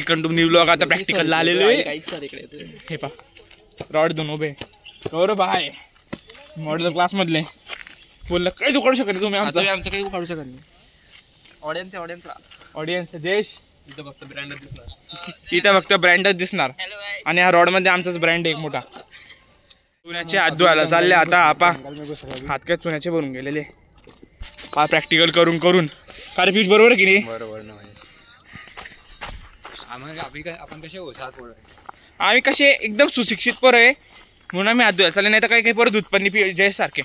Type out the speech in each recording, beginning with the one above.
Welcome to new vlog. आता practical आलेलो आहे. हे पा रॉड दोन उभे गौरव आहे मॉडेल क्लास मधले. बोललं काही उखाडू शकत तुम्ही आमचं काही उखाडू शकत नाही. ऑडियन्स जयेश इथं फक्त ब्रँडच दिसणार. आणि हा रॉड मध्ये आमचाच ब्रँड एक मोठा. चुन्याचे हात धुवायला चालले आता. आपा हात काय चुन्याचे भरून गेलेले. हा प्रॅक्टिकल करून करून काय पीठ बरोबर की नाही. बरोबर ना आपण कसे आम्ही कसे एकदम सुशिक्षित पोरं आहे म्हणून आम्ही हात धुवायला चालले. नाही तर काही काही परत उत्पन्न जयेश सारखे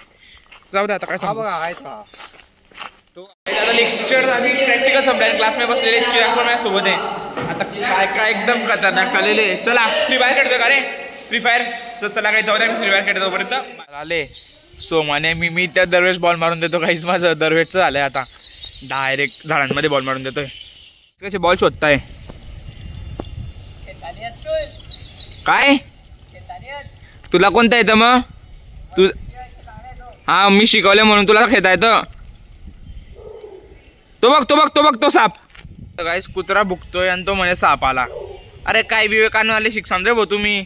जाऊ दे. आता काय बघा तो आता लेक्चर आम्ही प्रॅक्टिकल संपल्या क्लास मध्ये बसलेले चिराग पण माझ्यासोबत आहे. आता काय काय एकदम खतरनाक चाललेले. चला फ्री फायर खेळतोय का रे. फ्री फायर तर चला काही जाऊ द्या. फ्री फायर खेळतो तोपर्यंत आले सोमाने मी त्या दरवेळेस बॉल मारून देतो. काहीच माझं दरवेळेसचं झालंय. आता डायरेक्ट झाडांमध्ये बॉल मारून देतोय. कसे बॉल शोधताय काय. तुला कोणता येतं मग तू. हा मी शिकवले म्हणून तुला खेळता येतं. तो बघ तो साप. गाईस कुत्रा भुकतोय आणि तो म्हणे साप आला. अरे काय विवेकानंदवाले शिक्षण रे भाऊ तुम्ही.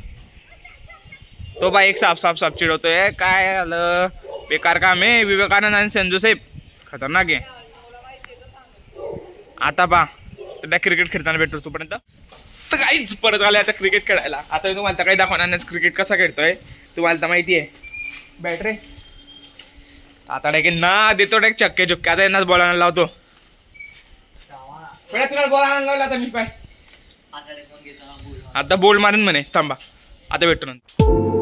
तो बा एक साप चिडवतोय. काय आलं बेकार काम आहे. विवेकानंद आणि संजू साहेब खतरनाक आहे. आता पा त्या क्रिकेट खेळताना भेटतो तोपर्यंत तर काहीच परत आले आता क्रिकेट खेळायला. आता तुम्हाला काही दाखवणार क्रिकेट कसा खेळतोय तुम्हाला तर माहिती आहे. बॅट रे आता डायरेक्ट ना देतो डायरेक्ट चक्के चुक्के. आता यांनाच बॉल आणायला लावतो. तुला बॉल आणायला लावला आता मी पाय. आता बोल मारून म्हणे थांबा आता भेटतो नंतर.